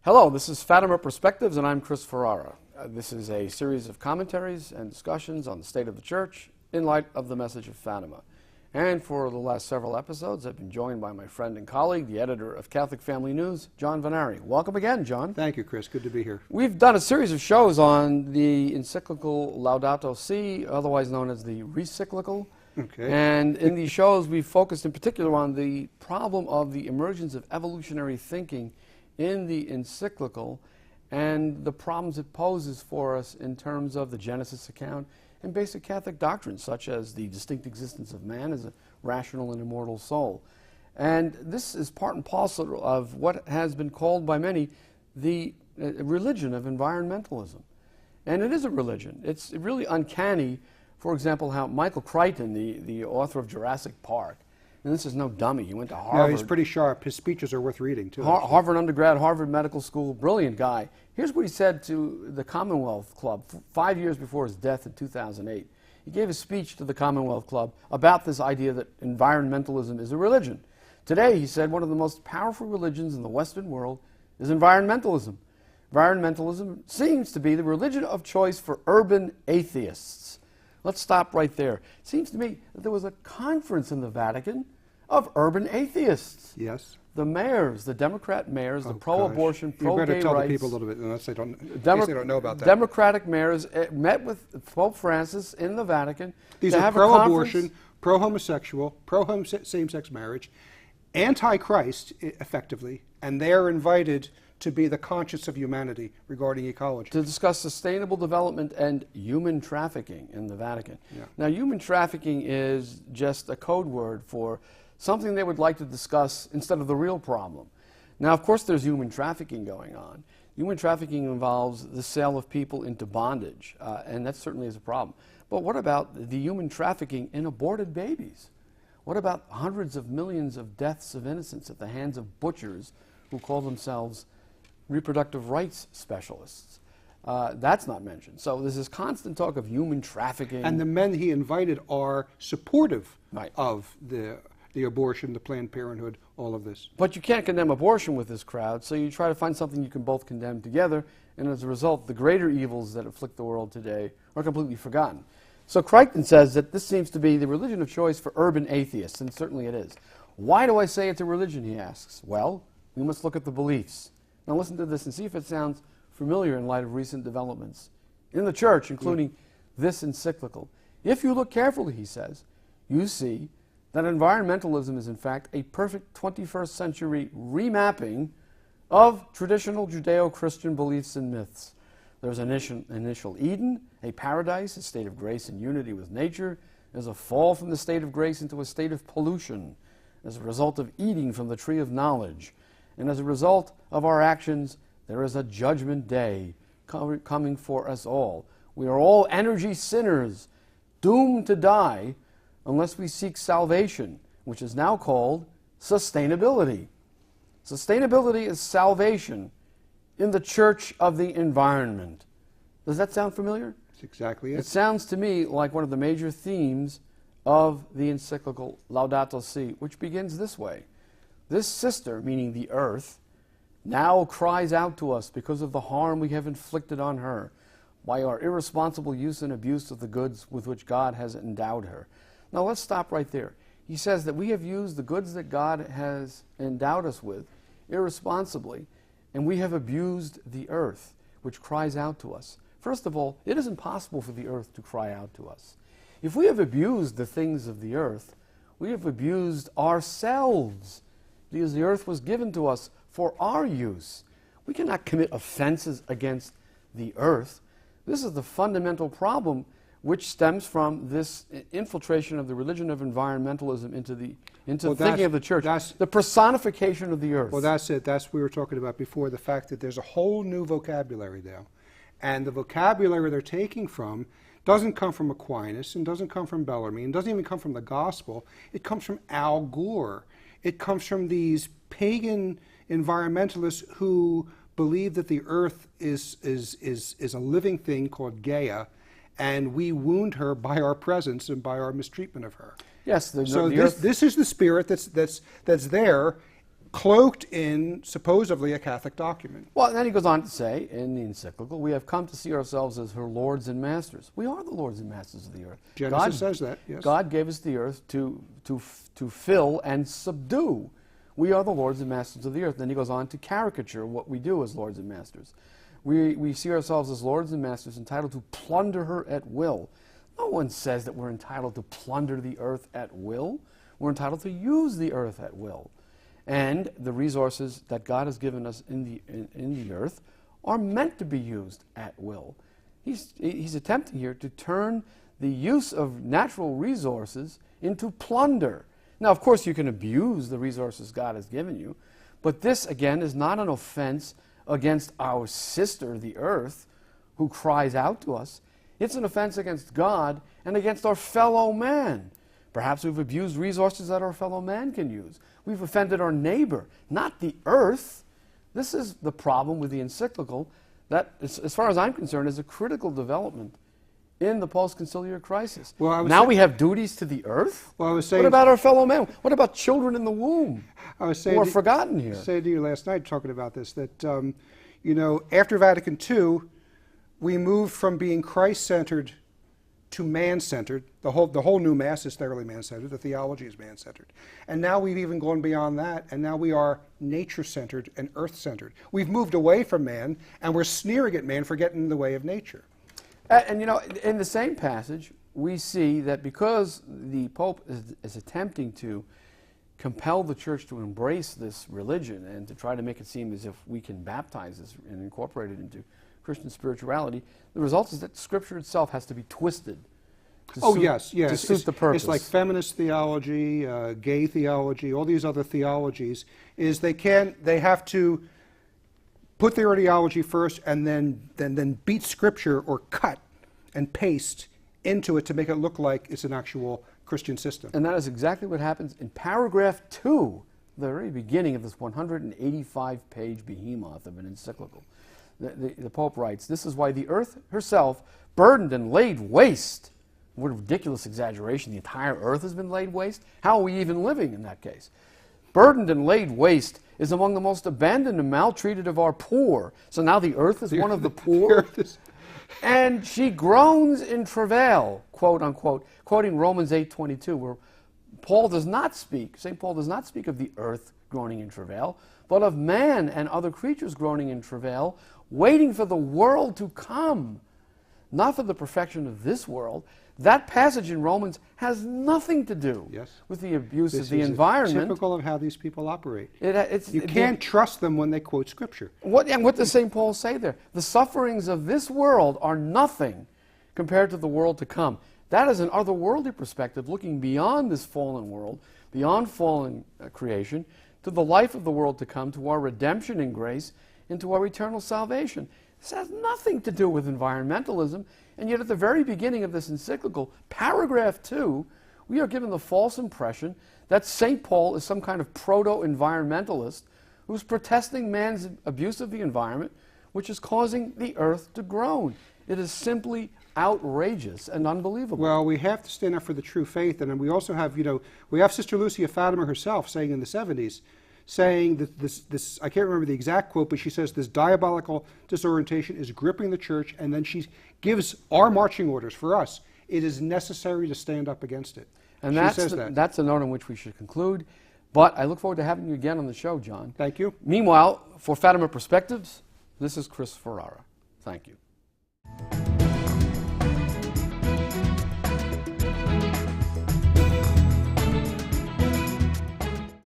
Hello, this is Fatima Perspectives, and I'm Chris Ferrara. This is a series of commentaries and discussions on the state of the church in light of the message of Fatima. And for the last several episodes, I've been joined by my friend and colleague, the editor of Catholic Family News, John Vennari. Welcome again, John. Thank you, Chris. Good to be here. We've done a series of shows on the encyclical Laudato Si, otherwise known as the Recyclical. Okay. And in these shows, we've focused in particular on the problem of the emergence of evolutionary thinking in the encyclical and the problems it poses for us in terms of the Genesis account and basic Catholic doctrines, such as the distinct existence of man as a rational and immortal soul. And this is part and parcel of what has been called by many the religion of environmentalism. And it is a religion. It's really uncanny, for example, how Michael Crichton, the author of Jurassic Park, and this is no dummy. He went to Harvard. No, he's pretty sharp. His speeches are worth reading, too. Harvard undergrad, Harvard Medical School, brilliant guy. Here's what he said to the Commonwealth Club 5 years before his death in 2008. He gave a speech to the Commonwealth Club about this idea that environmentalism is a religion. Today, he said, one of the most powerful religions in the Western world is environmentalism. Environmentalism seems to be the religion of choice for urban atheists. Let's stop right there. It seems to me that there was a conference in the Vatican of urban atheists. Yes. The mayors, the Democrat mayors, the pro-abortion, pro-gay rights. You better tell the people a little bit, unless they don't, in case they don't know about that. Democratic mayors met with Pope Francis in the Vatican. These are pro-abortion, pro-homosexual, pro-same-sex marriage, anti-Christ, effectively, and they're invited to be the conscience of humanity regarding ecology. To discuss sustainable development and human trafficking in the Vatican. Yeah. Now, human trafficking is just a code word for something they would like to discuss instead of the real problem. Now, of course, there's human trafficking going on. Human trafficking involves the sale of people into bondage, and that certainly is a problem. But what about the human trafficking in aborted babies? What about hundreds of millions of deaths of innocents at the hands of butchers who call themselves reproductive rights specialists? That's not mentioned. So there's this constant talk of human trafficking. And the men he invited are supportive Right. of the abortion, the Planned Parenthood, all of this. But you can't condemn abortion with this crowd, so you try to find something you can both condemn together, and as a result, the greater evils that afflict the world today are completely forgotten. So Crichton says that this seems to be the religion of choice for urban atheists, and certainly it is. Why do I say it's a religion, he asks? Well, we must look at the beliefs. Now listen to this and see if it sounds familiar in light of recent developments in the church, including this encyclical. If you look carefully, he says, you see that environmentalism is in fact a perfect 21st century remapping of traditional Judeo-Christian beliefs and myths. There's an initial Eden, a paradise, a state of grace and unity with nature. There's a fall from the state of grace into a state of pollution as a result of eating from the tree of knowledge. And as a result of our actions, there is a judgment day coming for us all. We are all energy sinners, doomed to die unless we seek salvation, which is now called sustainability. Sustainability is salvation in the church of the environment. Does that sound familiar? That's exactly it. It sounds to me like one of the major themes of the encyclical Laudato Si, which begins this way. This sister, meaning the earth, now cries out to us because of the harm we have inflicted on her by our irresponsible use and abuse of the goods with which God has endowed her. Now let's stop right there. He says that we have used the goods that God has endowed us with irresponsibly, and we have abused the earth, which cries out to us. First of all, it is impossible for the earth to cry out to us. If we have abused the things of the earth, we have abused ourselves, because the earth was given to us for our use. We cannot commit offenses against the earth. This is the fundamental problem which stems from this infiltration of the religion of environmentalism into the thinking of the church, the personification of the earth. Well, that's it. That's what we were talking about before, the fact that there's a whole new vocabulary now. And the vocabulary they're taking from doesn't come from Aquinas and doesn't come from Bellarmine, and doesn't even come from the gospel. It comes from Al Gore. It comes from these pagan environmentalists who believe that the earth is a living thing called Gaia, and we wound her by our presence and by our mistreatment of her. Yes. This is the spirit that's there, cloaked in supposedly a Catholic document. Well, then he goes on to say in the encyclical, we have come to see ourselves as her lords and masters. We are the lords and masters of the earth. Genesis says that, yes. God gave us the earth to fill and subdue. We are the lords and masters of the earth. Then he goes on to caricature what we do as lords and masters. We see ourselves as lords and masters entitled to plunder her at will. No one says that we're entitled to plunder the earth at will. We're entitled to use the earth at will. And the resources that God has given us in the earth are meant to be used at will. He's attempting here to turn the use of natural resources into plunder. Now, of course, you can abuse the resources God has given you, but this, again, is not an offense against our sister, the earth, who cries out to us. It's an offense against God and against our fellow man. Perhaps we've abused resources that our fellow man can use. We've offended our neighbor, not the earth. This is the problem with the encyclical that, as far as I'm concerned, is a critical development in the post-conciliar crisis. Well, now we have duties to the earth? Well, I was saying, what about our fellow man? What about children in the womb I was saying who are forgotten here? I was saying to you last night, talking about this, that, after Vatican II, we moved from being Christ-centered to man-centered. The whole new Mass is thoroughly man-centered. The theology is man-centered. And now we've even gone beyond that, and now we are nature-centered and earth-centered. We've moved away from man, and we're sneering at man for getting in the way of nature. And in the same passage, we see that because the Pope is attempting to compel the Church to embrace this religion and to try to make it seem as if we can baptize this and incorporate it into Christian spirituality, the result is that Scripture itself has to be twisted to suit the purpose. It's like feminist theology, gay theology, all these other theologies, is they have to put their ideology first and then beat Scripture or cut and paste into it to make it look like it's an actual Christian system. And that is exactly what happens in paragraph 2, the very beginning of this 185-page behemoth of an encyclical. The Pope writes, "This is why the earth herself, burdened and laid waste." What a ridiculous exaggeration. The entire earth has been laid waste? How are we even living in that case? "Burdened and laid waste is among the most abandoned and maltreated of our poor." So now the earth is one of the poor? "And she groans in travail," quote unquote, quoting Romans 8:22, where Paul does not speak, St. Paul does not speak of the earth groaning in travail, but of man and other creatures groaning in travail, waiting for the world to come, not for the perfection of this world. That passage in Romans has nothing to do with the abuse of the environment. Typical of how these people operate. You can't trust them when they quote Scripture. What does St. Paul say there? The sufferings of this world are nothing compared to the world to come. That is an otherworldly perspective, looking beyond this fallen world, beyond fallen creation, to the life of the world to come, to our redemption in grace, and to our eternal salvation. This has nothing to do with environmentalism, and yet at the very beginning of this encyclical, paragraph 2, we are given the false impression that St. Paul is some kind of proto-environmentalist who's protesting man's abuse of the environment, which is causing the earth to groan. It is simply outrageous and unbelievable. Well, we have to stand up for the true faith, and then we also have, we have Sister Lucia Fatima herself saying in the 70s, saying that this, I can't remember the exact quote, but she says this diabolical disorientation is gripping the church, and then she gives our marching orders for us. It is necessary to stand up against it. And that's a note on which we should conclude. But I look forward to having you again on the show, John. Thank you. Meanwhile, for Fatima Perspectives, this is Chris Ferrara. Thank you.